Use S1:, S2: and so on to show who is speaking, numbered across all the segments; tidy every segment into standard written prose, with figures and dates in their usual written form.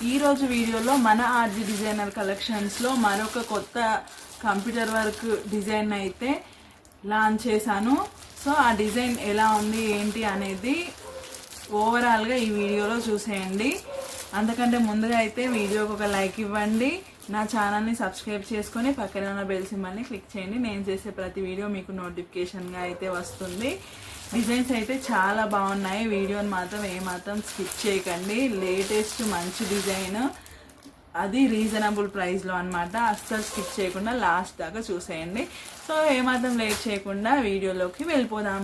S1: ఈరోజు వీడియోలో మన ఆర్జీ డిజైనర్ కలెక్షన్స్లో మరొక కొత్త కంప్యూటర్ వర్క్ డిజైన్ అయితే లాంచ్ చేశాను. సో ఆ డిజైన్ ఎలా ఉంది ఏంటి అనేది ఓవరాల్గా ఈ వీడియోలో చూసేయండి. అంతకంటే ముందుగా అయితే వీడియోకి ఒక లైక్ ఇవ్వండి, నా ఛానల్ని సబ్స్క్రైబ్ చేసుకొని పక్కన ఉన్న బెల్ సింబల్ని క్లిక్ చేయండి. నేను చేసే ప్రతి వీడియో మీకు నోటిఫికేషన్గా అయితే వస్తుంది. డిజైన్స్ అయితే చాలా బాగున్నాయి, వీడియోని మాత్రం ఏమాత్రం స్కిప్ చేయకండి. లేటెస్ట్ మంచి డిజైన్, అది రీజనబుల్ ప్రైస్లో అనమాట. అస్సలు స్కిప్ చేయకుండా లాస్ట్ దాకా చూసేయండి. సో ఏమాత్రం లేట్ చేయకుండా వీడియోలోకి వెళ్ళిపోదాం.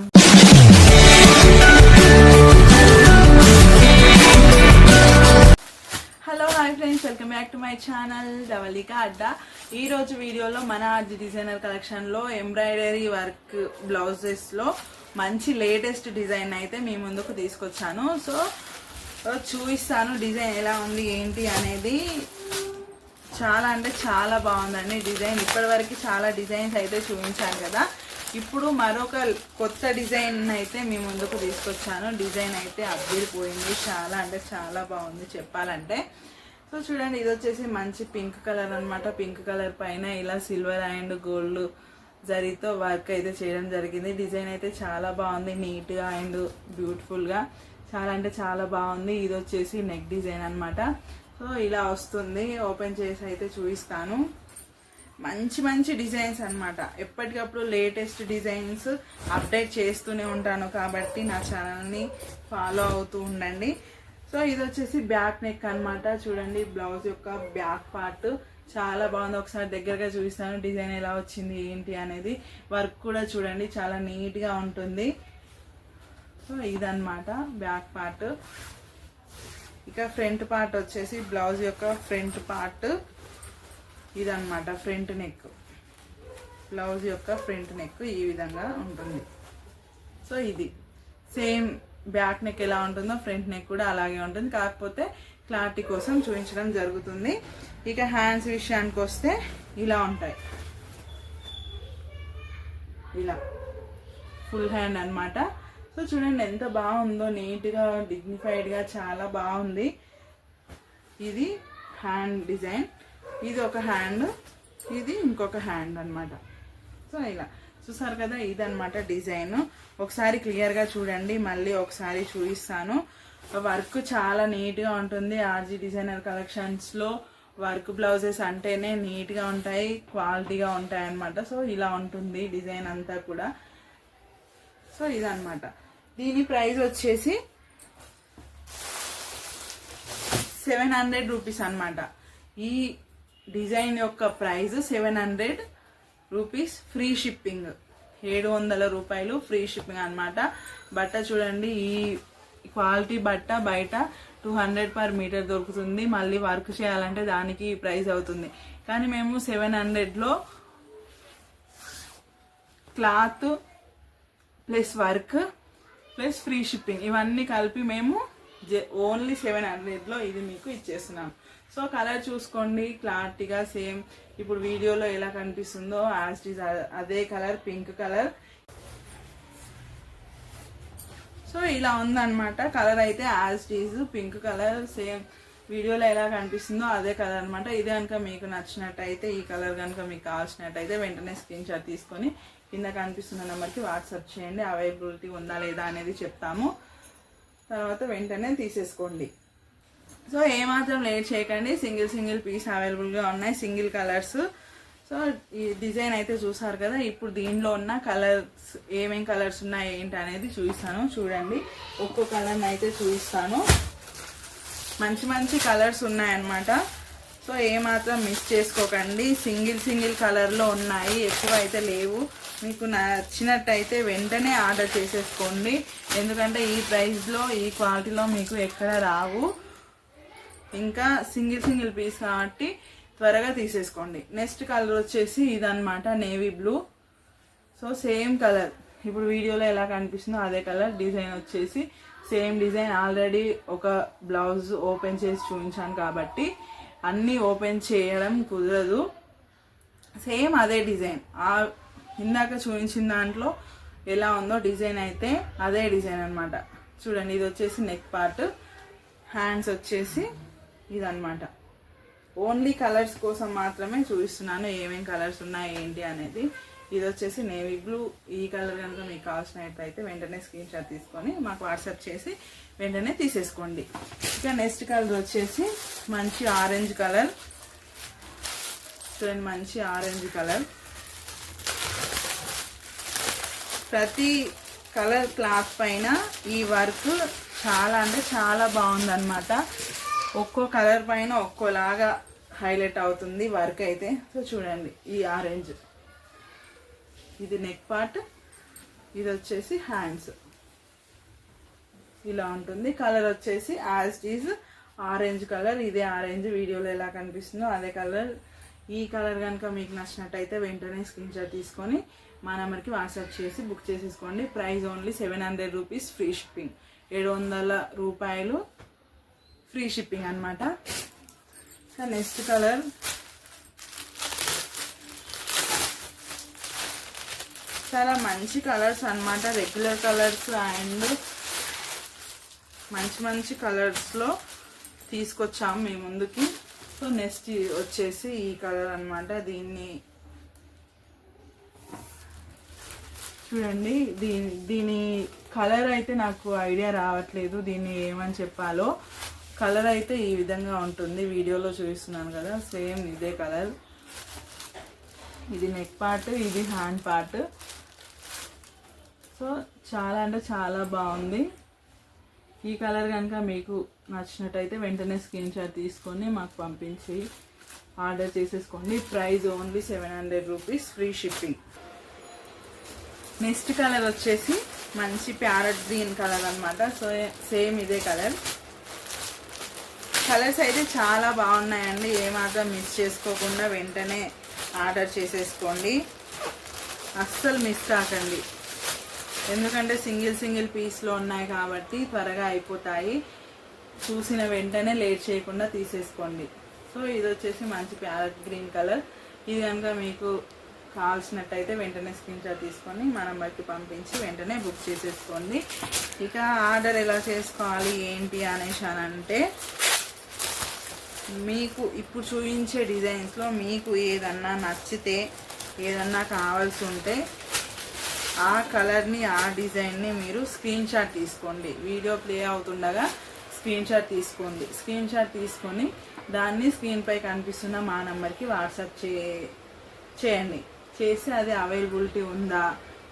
S1: Hello hi friends, welcome back to my channel Dhavalika Adda. ఈరోజు వీడియోలో మన ఆర్జీ డిజైనర్ కలెక్షన్లో ఎంబ్రాయిడరీ వర్క్ బ్లౌజెస్లో మంచి లేటెస్ట్ డిజైన్ అయితే మీ ముందుకు తీసుకొచ్చాను. సో చూపిస్తాను డిజైన్ ఎలా ఉంది ఏంటి అనేది. చాలా అంటే చాలా బాగుందండి డిజైన్. ఇప్పటివరకు చాలా డిజైన్స్ అయితే చూపించాను కదా, ఇప్పుడు మరొక కొత్త డిజైన్ అయితే మీ ముందుకు తీసుకొచ్చాను. డిజైన్ అయితే అబ్బిరిపోయింది, చాలా అంటే చాలా బాగుంది చెప్పాలంటే. సో చూడండి, ఇది వచ్చేసి మంచి పింక్ కలర్ అనమాట. పింక్ కలర్ పైన ఇలా సిల్వర్ అండ్ గోల్డ్ జరీతో వర్క్ అయితే చేయడం జరిగింది. డిజైన్ అయితే చాలా బాగుంది, నీట్గా అండ్ బ్యూటిఫుల్గా, చాలా అంటే చాలా బాగుంది. ఇది వచ్చేసి నెక్ డిజైన్ అనమాట. సో ఇలా వస్తుంది, ఓపెన్ చేసి అయితే చూపిస్తాను. మంచి మంచి డిజైన్స్ అనమాట. ఎప్పటికప్పుడు లేటెస్ట్ డిజైన్స్ అప్డేట్ చేస్తూనే ఉంటాను కాబట్టి నా ఛానల్ని ఫాలో అవుతూ ఉండండి. సో ఇది వచ్చేసి బ్యాక్ నెక్ అనమాట. చూడండి బ్లౌజ్ యొక్క బ్యాక్ పార్ట్ చాలా బాగుంది. ఒకసారి దగ్గరగా చూపిస్తాను డిజైన్ ఎలా వచ్చింది ఏంటి అనేది. వర్క్ కూడా చూడండి చాలా నీట్గా ఉంటుంది. సో ఇదన్నమాట బ్యాక్ పార్ట్. ఇక ఫ్రంట్ పార్ట్ వచ్చేసి బ్లౌజ్ యొక్క ఫ్రంట్ పార్ట్ ఇదన్నమాట. ఫ్రంట్ నెక్, బ్లౌజ్ యొక్క ఫ్రంట్ నెక్ ఈ విధంగా ఉంటుంది. సో ఇది సేమ్ బ్యాక్ నెక్ ఎలా ఉంటుందో ఫ్రంట్ నెక్ కూడా అలాగే ఉంటుంది, కాకపోతే క్లారిటీ కోసం చూపించడం జరుగుతుంది. ఇక హ్యాండ్స్ విషయానికి వస్తే ఇలా ఉంటాయి, ఇలా ఫుల్ హ్యాండ్ అనమాట. సో చూడండి ఎంత బాగుందో, నీట్గా డిగ్నిఫైడ్గా చాలా బాగుంది. ఇది హ్యాండ్ డిజైన్, ఇది ఒక హ్యాండ్, ఇది ఇంకొక హ్యాండ్ అనమాట. సో ఇలా చూసారు కదా, ఇదనమాట డిజైన్. ఒకసారి క్లియర్గా చూడండి, మళ్ళీ ఒకసారి చూపిస్తాను. వర్క్ చాలా నీట్గా ఉంటుంది. ఆర్జీ డిజైనర్ కలెక్షన్స్లో వర్క్ బ్లౌజెస్ అంటేనే నీట్గా ఉంటాయి, క్వాలిటీగా ఉంటాయి అన్నమాట. సో ఇలా ఉంటుంది డిజైన్ అంతా కూడా. సో ఇదన్నమాట. దీని ప్రైస్ వచ్చేసి 700 రూపీస్ అనమాట. ఈ డిజైన్ యొక్క ప్రైస్ 700 రూపీస్, ఫ్రీ షిప్పింగ్. 700 రూపాయలు ఫ్రీ షిప్పింగ్ అనమాట. బట్ట చూడండి, ఈ క్వాలిటీ బట్ట బయట 200 పర్ మీటర్ దొరుకుతుంది. మళ్ళీ వర్క్ చేయాలంటే దానికి ప్రైస్ అవుతుంది. కానీ మేము 700లో cloth plus work plus free shipping ఇవన్నీ కలిపి మేము ఓన్లీ 700లో ఇది మీకు ఇచ్చేస్తున్నాం. సో కలర్ చూసుకోండి క్లారిటీగా, సేమ్ ఇప్పుడు వీడియోలో ఎలా కనిపిస్తుందో యాజ్ ఇట్ ఈజ్ అదే కలర్, పింక్ కలర్. సో ఇలా ఉందన్నమాట. కలర్ అయితే as it is pink colour, same వీడియోలో ఎలా కనిపిస్తుందో అదే కలర్ అనమాట. ఇది కనుక మీకు నచ్చినట్టయితే, ఈ కలర్ కనుక మీకు కావాల్సినట్టయితే వెంటనే స్క్రీన్ షాట్ తీసుకొని కింద కనిపిస్తున్న నెంబర్కి వాట్సాప్ చేయండి. అవైలబిలిటీ ఉందా లేదా అనేది చెప్తాము, తర్వాత వెంటనే తీసేసుకోండి. సో ఏమాత్రం లేట్ చేయకండి, సింగిల్ పీస్ అవైలబుల్గా ఉన్నాయి, సింగిల్ కలర్స్. సో ఈ డిజైన్ అయితే చూసారు కదా. ఇప్పుడు దీనిలో ఉన్న కలర్స్ ఏమేం కలర్స్ ఉన్నాయి ఏంటి అనేది చూపిస్తాను. చూడండి, ఒక్కో కలర్ని అయితే చూపిస్తాను. మంచి మంచి కలర్స్ ఉన్నాయన్నమాట. సో ఏమాత్రం మిస్ చేసుకోకండి. సింగిల్ కలర్లో ఉన్నాయి, ఎక్కువ అయితే లేవు. మీకు నచ్చినట్టయితే వెంటనే ఆర్డర్ చేసేసుకోండి, ఎందుకంటే ఈ ప్రైస్లో ఈ క్వాలిటీలో మీకు ఎక్కడ రావు. ఇంకా సింగిల్ పీస్ కాబట్టి త్వరగా తీసేసుకోండి. నెక్స్ట్ కలర్ వచ్చేసి ఇదన్నమాట, navy blue. So same colour ఇప్పుడు వీడియోలో ఎలా కనిపిస్తుందో అదే కలర్. డిజైన్ వచ్చేసి సేమ్ డిజైన్. ఆల్రెడీ ఒక బ్లౌజ్ ఓపెన్ చేసి చూపించాను కాబట్టి అన్నీ ఓపెన్ చేయడం కుదరదు. సేమ్ అదే డిజైన్, ఇందాక చూపించిన దాంట్లో ఎలా ఉందో డిజైన్ అయితే అదే డిజైన్ అనమాట. చూడండి, ఇది వచ్చేసి నెక్ పార్ట్, హ్యాండ్స్ వచ్చేసి ఇదన్నమాట. ఓన్లీ కలర్స్ కోసం మాత్రమే చూపిస్తున్నాను ఏమేం కలర్స్ ఉన్నాయి ఏంటి అనేది. ఇది వచ్చేసి నేవీ బ్లూ. ఈ కలర్ కనుక మీకు కావాల్సినట్లయితే వెంటనే స్క్రీన్ షాట్ తీసుకొని మాకు వాట్సాప్ చేసి వెంటనే తీసేసుకోండి. ఇక నెక్స్ట్ కలర్ వచ్చేసి మంచి ఆరెంజ్ కలర్. చూడండి, మంచి ఆరెంజ్ కలర్. ప్రతి కలర్ క్లాత్ పైన ఈ వర్క్ చాలా అంటే చాలా బాగుందన్నమాట. ఒక్కో కలర్ పైన ఒక్కోలాగా హైలైట్ అవుతుంది వర్క్ అయితే. సో చూడండి, ఈ ఆరెంజ్ ఇది నెక్ పార్ట్, ఇది వచ్చేసి హ్యాండ్స్, ఇలా ఉంటుంది. కలర్ వచ్చేసి యాజ్ ఈజ్ ఆరెంజ్ కలర్. ఇదే ఆరెంజ్ వీడియోలో ఎలా కనిపిస్తుందో అదే కలర్. ఈ కలర్ కనుక మీకు నచ్చినట్టయితే వెంటనే స్క్రీన్ షాట్ తీసుకొని మా నెంబర్కి వాట్సాప్ చేసి బుక్ చేసేసుకోండి. Price only 700 rupees, free shipping. 700 రూపాయలు ఫ్రీ షిప్పింగ్ అనమాట. నెక్స్ట్ కలర్ చాలా మంచి కలర్స్ అన్నమాట. రెగ్యులర్ కలర్స్ అండ్ మంచి మంచి కలర్స్లో తీసుకొచ్చాము మీ ముందుకి. సో నెక్స్ట్ వచ్చేసి ఈ కలర్ అన్నమాట. దీన్ని చూడండి, దీని కలర్ అయితే నాకు ఐడియా రావట్లేదు దీన్ని ఏమని చెప్పాలో. కలర్ అయితే ఈ విధంగా ఉంటుంది, వీడియోలో చూపిస్తున్నాను కదా, సేమ్ ఇదే కలర్. ఇది నెక్ పార్ట్, ఇది హ్యాండ్ పార్ట్. సో చాలా అంటే చాలా బాగుంది. ఈ కలర్ కనుక మీకు నచ్చినట్టయితే వెంటనే స్క్రీన్ షాట్ తీసుకొని మాకు పంపించి ఆర్డర్ చేసేసుకోండి. Price only 700 rupees, free shipping. Next colour వచ్చేసి మంచి ప్యారెట్ గ్రీన్ కలర్ అనమాట. సో సేమ్ ఇదే కలర్. కలర్స్ అయితే చాలా బాగున్నాయండి. ఏమాత్రం మిస్ చేసుకోకుండా వెంటనే ఆర్డర్ చేసేసుకోండి. అస్సలు మిస్ కాకండి, ఎందుకంటే సింగిల్ పీస్లో ఉన్నాయి కాబట్టి త్వరగా అయిపోతాయి. చూసిన వెంటనే లేట్ చేయకుండా తీసేసుకోండి. సో ఇది వచ్చేసి మంచి ప్యారెట్ గ్రీన్ కలర్. ఇది కనుక మీకు కావాల్సినట్టయితే వెంటనే స్క్రీన్ షాట్ తీసుకొని మా నెంబర్కి పంపించి వెంటనే బుక్ చేసేసుకోండి. ఇక ఆర్డర్ ఎలా చేసుకోవాలి ఏంటి అనేసి అంటే, మీకు ఇప్పుడు చూపించే డిజైన్స్లో మీకు ఏదన్నా నచ్చితే, ఏదన్నా కావాల్సి ఉంటే ఆ కలర్ని, ఆ డిజైన్ని మీరు స్క్రీన్ షాట్ తీసుకోండి. వీడియో ప్లే అవుతుండగా స్క్రీన్ షాట్ తీసుకోండి. స్క్రీన్ షాట్ తీసుకొని దాన్ని స్క్రీన్పై కనిపిస్తున్న మా నెంబర్కి వాట్సాప్ చేయండి. చేసి అది అవైలబిలిటీ ఉందా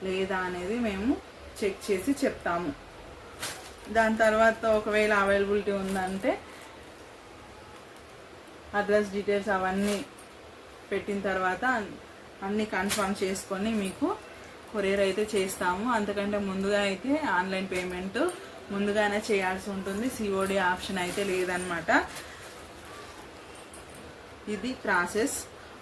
S1: లేదా అనేది మేము చెక్ చేసి చెప్తాము. దాని తర్వాత ఒకవేళ అవైలబిలిటీ ఉందంటే అడ్రస్ డీటెయిల్స్ అవన్నీ పెట్టిన తర్వాత అన్నీ కన్ఫర్మ్ చేసుకొని మీకు కొరియర్ అయితే చేస్తాము. అంతకంటే ముందుగా అయితే ఆన్లైన్ పేమెంట్ ముందుగానే చేయాల్సి ఉంటుంది. సిఓడి ఆప్షన్ అయితే లేదనమాట. ఇది ప్రాసెస్.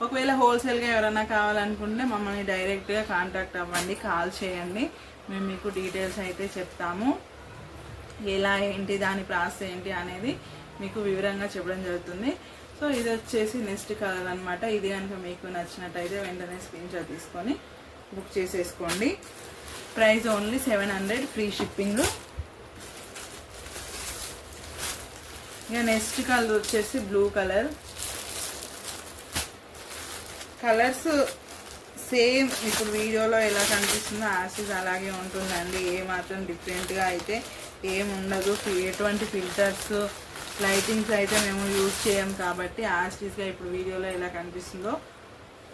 S1: ఒకవేళ హోల్సేల్గా ఎవరైనా కావాలనుకుంటే మమ్మల్ని డైరెక్ట్గా కాంటాక్ట్ అవ్వండి, కాల్ చేయండి. మేము మీకు డీటెయిల్స్ అయితే చెప్తాము. ఎలా ఏంటి, దాని ప్రాసెస్ ఏంటి అనేది మీకు వివరంగా చెప్పడం జరుగుతుంది. సో ఇది వచ్చేసి నెక్స్ట్ కలర్ అనమాట. ఇది కనుక మీకు నచ్చినట్టయితే వెంటనే స్క్రీన్ షాట్ తీసుకొని బుక్ చేసేసుకోండి. Price only 700, free shipping. ఇక నెక్స్ట్ కలర్ వచ్చేసి బ్లూ కలర్. కలర్స్ సేమ్ ఇప్పుడు వీడియోలో ఎలా కనిపిస్తుందో యాసిస్ అలాగే ఉంటుందండి. ఏమాత్రం డిఫరెంట్గా అయితే ఏముండదు. ఎటువంటి ఫిల్టర్స్, లైటింగ్స్ అయితే మేము యూజ్ చేయం కాబట్టి యాసిస్గా ఇప్పుడు వీడియోలో ఎలా కనిపిస్తుందో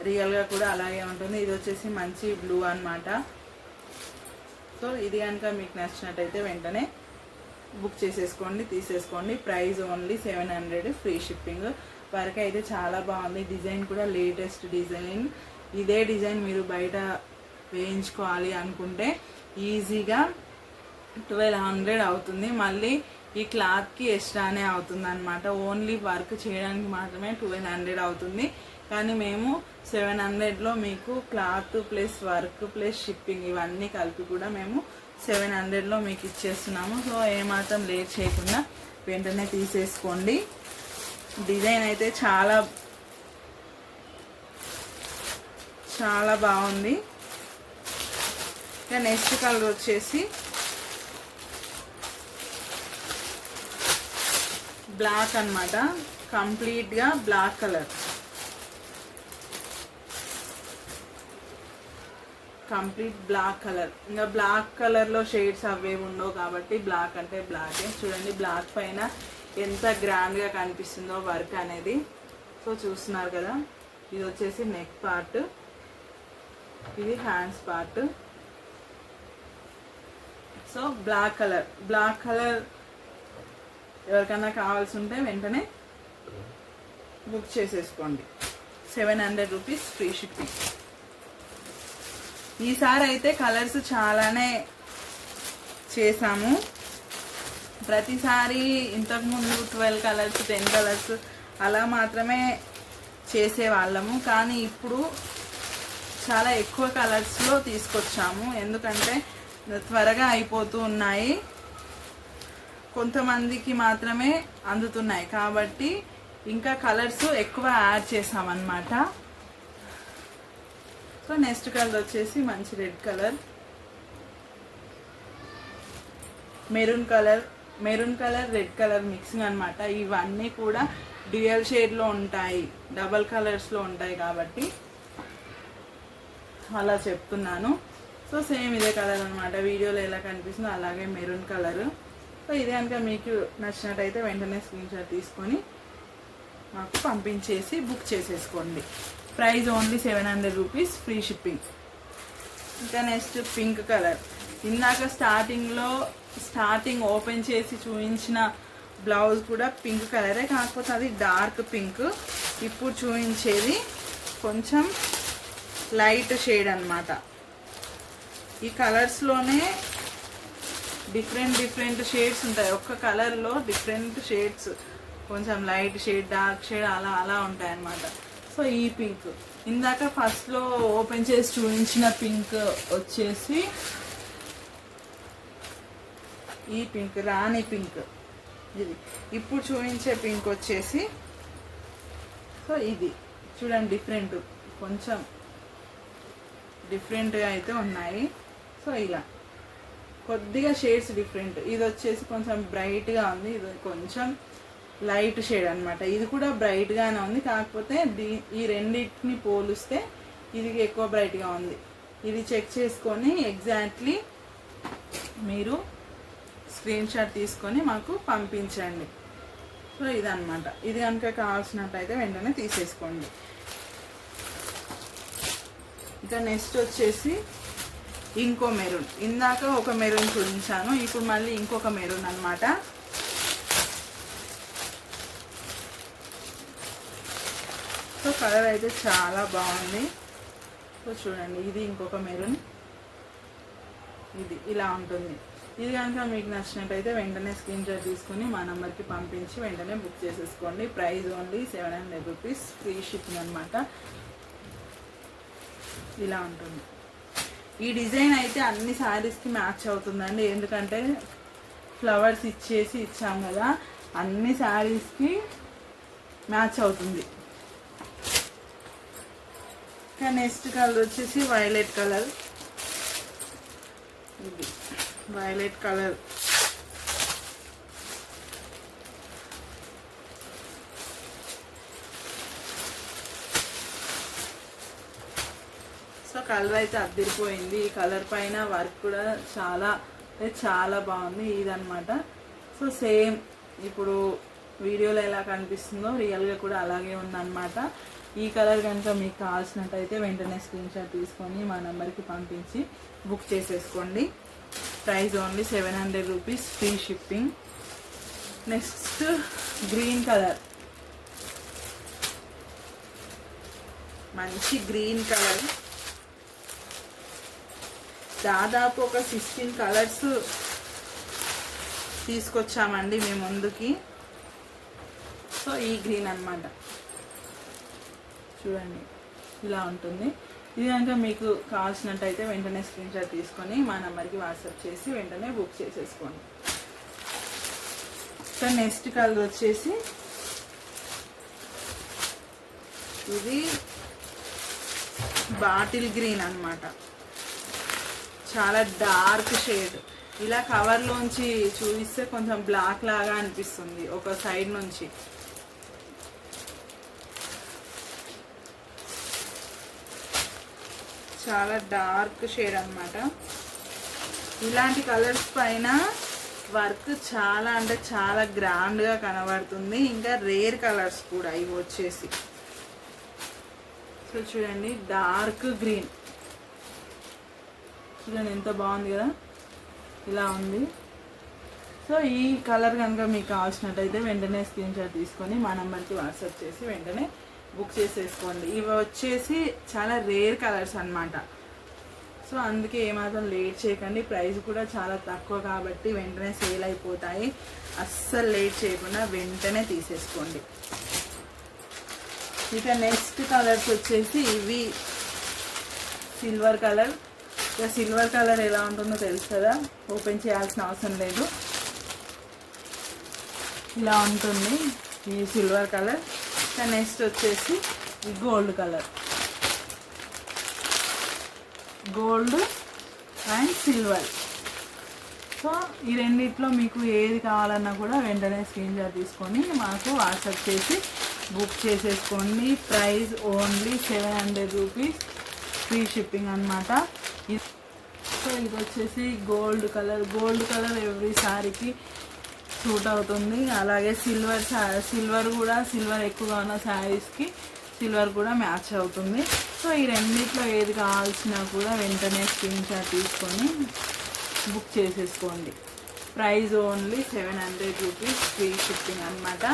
S1: రియల్గా కూడా అలాగే ఉంటుంది. ఇది వచ్చేసి మంచి బ్లూ అన్నమాట. సో ఇది కనుక మీకు నచ్చినట్టయితే వెంటనే బుక్ చేసేసుకోండి, తీసేసుకోండి. Price only 700, free shipping. వరకు అయితే చాలా బాగుంది. డిజైన్ కూడా లేటెస్ట్ డిజైన్. ఇదే డిజైన్ మీరు బయట వేయించుకోవాలి అనుకుంటే ఈజీగా 1200 అవుతుంది. మళ్ళీ ఈ క్లాత్కి ఎక్స్ట్రానే అవుతుంది అనమాట. ఓన్లీ వర్క్ చేయడానికి మాత్రమే 1200 అవుతుంది. కానీ మేము 700లో మీకు cloth plus work plus shipping ఇవన్నీ కలిపి కూడా మేము 700లో మీకు ఇచ్చేస్తున్నాము. సో ఏమాత్రం లేట్ చేయకుండా వెంటనే తీసేసుకోండి. డిజైన్ అయితే చాలా చాలా బాగుంది. ఇక నెక్స్ట్ కలర్ వచ్చేసి బ్లాక్ అన్నమాట. కంప్లీట్గా black colour, complete black colour. ఇంకా బ్లాక్ కలర్లో షేడ్స్ అవేవి ఉండవు కాబట్టి బ్లాక్ అంటే బ్లాకే. చూడండి బ్లాక్ పైన ఎంత గ్రాండ్గా కనిపిస్తుందో వర్క్ అనేది. సో చూస్తున్నారు కదా, ఇది వచ్చేసి నెక్ పార్ట్, ఇది hands part. So black colour ఎవరికైనా కావాల్సి ఉంటే వెంటనే బుక్ చేసేసుకోండి. 700 రూపీస్ ఫ్రీ షిప్పింగ్. ఈసారి అయితే కలర్స్ చాలానే చేసాము. ప్రతిసారి ఇంతకుముందు 12 కలర్స్ 10 కలర్స్ అలా మాత్రమే చేసేవాళ్ళము, కానీ ఇప్పుడు చాలా ఎక్కువ కలర్స్లో తీసుకొచ్చాము. ఎందుకంటే త్వరగా అయిపోతూ ఉన్నాయి, కొంతమందికి మాత్రమే అందుతున్నాయి కాబట్టి ఇంకా కలర్స్ ఎక్కువ యాడ్ చేసామన్నమాట. సో నెక్స్ట్ కలర్ వచ్చేసి మంచి red colour, maroon colour red colour mixing అనమాట. ఇవన్నీ కూడా డ్యూయల్ షేడ్లో ఉంటాయి, డబల్ కలర్స్లో ఉంటాయి కాబట్టి అలా చెప్తున్నాను. సో సేమ్ ఇదే కలర్ అనమాట, వీడియోలో ఎలా కనిపిస్తుందో అలాగే మెరూన్ కలర్. సో ఇది కనుక మీకు నచ్చినట్టయితే వెంటనే స్క్రీన్ షాట్ తీసుకొని మాకు పంపించేసి బుక్ చేసేసుకోండి. Price only 700 rupees free shipping. ఇంకా నెక్స్ట్ పింక్ కలర్. ఇందాక స్టార్టింగ్ ఓపెన్ చేసి చూపించిన బ్లౌజ్ కూడా పింక్ కలరే, కాకపోతే అది డార్క్ పింక్. ఇప్పుడు చూపించేది కొంచెం లైట్ షేడ్ అన్నమాట. ఈ కలర్స్లోనే డిఫరెంట్ షేడ్స్ ఉంటాయి. ఒక్క కలర్లో డిఫరెంట్ షేడ్స్, కొంచెం లైట్ షేడ్, డార్క్ షేడ్ అలా ఉంటాయి అన్నమాట. సో ఈ పింక్ ఇందాక ఫస్ట్లో ఓపెన్ చేసి చూపించిన పింక్ వచ్చేసి ఈ పింక్, రాణి పింక్. ఇది ఇప్పుడు చూపించే పింక్ వచ్చేసి సో ఇది చూడండి, కొంచెం డిఫరెంట్గా అయితే ఉన్నాయి. సో ఇలా కొద్దిగా షేడ్స్ డిఫరెంట్. ఇది వచ్చేసి కొంచెం బ్రైట్గా ఉంది, ఇది కొంచెం లైట్ షేడ్ అనమాట. ఇది కూడా బ్రైట్గానే ఉంది, కాకపోతే ఈ రెండింటిని పోలిస్తే ఇది ఎక్కువ బ్రైట్గా ఉంది. ఇది చెక్ చేసుకొని ఎగ్జాక్ట్లీ మీరు స్క్రీన్ షాట్ తీసుకొని మాకు పంపించండి. సో ఇదన్నమాట. ఇది కనుక కావాల్సినట్టయితే వెంటనే తీసేసుకోండి. ఇంకా నెక్స్ట్ వచ్చేసి ఇంకో మెరూన్. ఇందాక ఒక మెరూన్ చూపించాను, ఇప్పుడు మళ్ళీ ఇంకొక మెరూన్ అన్నమాట. సో కలర్ అయితే చాలా బాగుంది. సో చూడండి, ఇది ఇంకొక మెరూన్, ఇది ఇలా ఉంటుంది. ఇది కనుక మీకు నచ్చినట్టయితే వెంటనే స్క్రీన్ షాట్ తీసుకుని మా నెంబర్కి పంపించి వెంటనే బుక్ చేసేసుకోండి. Price only 700 rupees free shipping అనమాట. ఇలా ఉంటుంది. ఈ డిజైన్ అయితే అన్ని శారీస్కి మ్యాచ్ అవుతుందండి, ఎందుకంటే ఫ్లవర్స్ ఇచ్చాం కదా, అన్ని శారీస్కి మ్యాచ్ అవుతుంది. ఇంకా నెక్స్ట్ కలర్ వచ్చేసి వైలెట్ కలర్. ఇది వైలెట్ కలర్. సో కలర్ అయితే అద్దరిపోయింది. ఈ కలర్ పైన వర్క్ కూడా చాలా బాగుంది. ఇదన్నమాట. సో సేమ్ ఇప్పుడు వీడియోలో ఎలా కనిపిస్తుందో రియల్గా కూడా అలాగే ఉందన్నమాట. ఈ కలర్ కనుక మీకు కావాల్సినట్టయితే వెంటనే స్క్రీన్ షాట్ తీసుకొని మా నెంబర్కి పంపించి బుక్ చేసేసుకోండి. Price only 700 rupees free shipping. Next green colour, మంచి గ్రీన్ కలర్. దాదాపు ఒక 16 కలర్స్ తీసుకొచ్చామండి మీ ముందుకి. సో ఈ గ్రీన్ అన్నమాట, చూడండి ఇలా ఉంటుంది. ఇది కనుక మీకు కావాల్సినట్టయితే వెంటనే స్క్రీన్ షాట్ తీసుకొని మా నెంబర్కి వాట్సాప్ చేసి వెంటనే బుక్ చేసేసుకోండి. సో నెక్స్ట్ కలర్ వచ్చేసి ఇది బాటిల్ గ్రీన్ అన్నమాట. చాలా డార్క్ షేడ్. ఇలా కవర్లోంచి చూపిస్తే కొంచెం బ్లాక్ లాగా అనిపిస్తుంది ఒక సైడ్ నుంచి. చాలా డార్క్ షేడ్ అన్నమాట. ఇలాంటి కలర్స్ పైన వర్క్ చాలా అంటే చాలా గ్రాండ్గా కనబడుతుంది. ఇంకా రేర్ కలర్స్ కూడా ఇవి వచ్చేసి. సో చూడండి, డార్క్ గ్రీన్ చూడండి ఎంత బాగుంది కదా, ఇలా ఉంది. సో ఈ కలర్ కనుక మీకు కావాల్సినట్టయితే వెంటనే స్క్రీన్ షాట్ తీసుకొని మా నెంబర్కి వాట్సాప్ చేసి వెంటనే బుక్ చేసేసుకోండి. ఇవి వచ్చేసి చాలా రేర్ కలర్స్ అన్నమాట. సో అందుకే ఏమాత్రం లేట్ చేయకండి. ప్రైస్ కూడా చాలా తక్కువ కాబట్టి వెంటనే సేల్ అయిపోతాయి. అస్సలు లేట్ చేయకుండా వెంటనే తీసేసుకోండి. ఇక నెక్స్ట్ కలర్స్ వచ్చేసి ఇవి సిల్వర్ కలర్. ఇక సిల్వర్ కలర్ ఎలా ఉంటుందో తెలుసు కదా, ఓపెన్ చేయాల్సిన అవసరం లేదు. ఇలా ఉంటుంది ఈ సిల్వర్ కలర్. ఇక నెక్స్ట్ వచ్చేసి ఈ gold colour, gold and silver. So ఈ రెండిట్లో మీకు ఏది కావాలన్నా కూడా వెంటనే స్క్రీన్ షాట్ తీసుకొని మాకు వాట్సాప్ చేసి బుక్ చేసేసుకోండి. Price only 700 rupees, free shipping అనమాట. సో ఇది వచ్చేసి gold colour. Gold colour every సారీకి సూట్ అవుతుంది. అలాగే సిల్వర్ కూడా, సిల్వర్ ఎక్కువగా ఉన్న శారీస్కి సిల్వర్ కూడా మ్యాచ్ అవుతుంది. సో ఈ రెండిట్లో ఏది కావాల్సినా కూడా వెంటనే స్క్రీన్ షాట్ తీసుకొని బుక్ చేసేసుకోండి. Price only 700 rupees, free shipping అనమాట.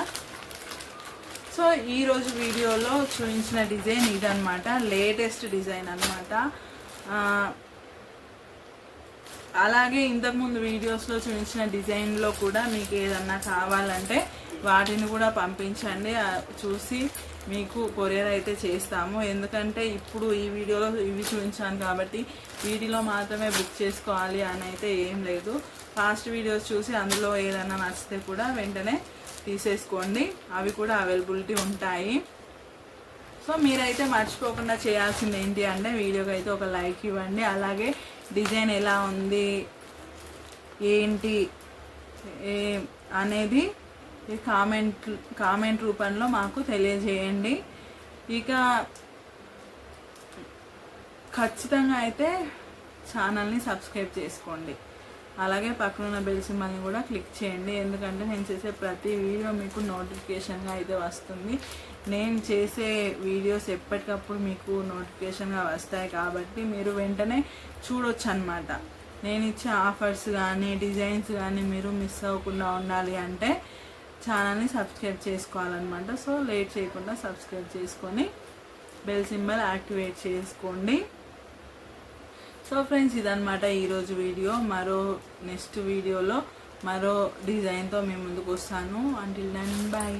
S1: సో ఈరోజు వీడియోలో చూపించిన డిజైన్ ఇదనమాట, లేటెస్ట్ డిజైన్ అనమాట. అలాగే ఇంతకుముందు వీడియోస్లో చూపించిన డిజైన్లో కూడా మీకు ఏదన్నా కావాలంటే వాటిని కూడా పంపించండి. చూసి మీకు కొరియర్ అయితే చేస్తాము. ఎందుకంటే ఇప్పుడు ఈ వీడియోలో ఇవి చూపించాను కాబట్టి వీటిలో మాత్రమే బుక్ చేసుకోవాలి అని అయితే ఏం లేదు. ఫాస్ట్ వీడియోస్ చూసి అందులో ఏదైనా నచ్చితే కూడా వెంటనే తీసేసుకోండి. అవి కూడా అవైలబిలిటీ ఉంటాయి. సో మీరైతే మర్చిపోకుండా చేయాల్సింది ఏంటి అంటే వీడియోకి అయితే ఒక లైక్ ఇవ్వండి. అలాగే డిజైన్ ఎలా ఉంది ఏంటి అనేది కామెంట్ రూపంలో మాకు తెలియజేయండి. ఇక ఖచ్చితంగా అయితే ఛానల్ని సబ్స్క్రైబ్ చేసుకోండి. అలాగే పక్కన ఉన్న బెల్ సింబల్ని కూడా క్లిక్ చేయండి. ఎందుకంటే నేను చేసే ప్రతి వీడియో మీకు నోటిఫికేషన్గా అయితే వస్తుంది. నేను చేసే వీడియోస్ ఎప్పటికప్పుడు మీకు నోటిఫికేషన్గా వస్తాయి కాబట్టి మీరు వెంటనే చూడొచ్చు అన్నమాట. నేను ఇచ్చే ఆఫర్స్ కానీ డిజైన్స్ కానీ మీరు మిస్ అవ్వకుండా ఉండాలి అంటే ఛానల్ని సబ్స్క్రైబ్ చేసుకోవాలన్నమాట. సో లేట్ చేయకుండా సబ్స్క్రైబ్ చేసుకొని బెల్ సింబల్ యాక్టివేట్ చేసుకోండి. సో ఫ్రెండ్స్, ఇదన్నమాట ఈరోజు వీడియో. మరో నెక్స్ట్ వీడియోలో మరో డిజైన్తో మీ ముందుకు వస్తాను. Until then bye.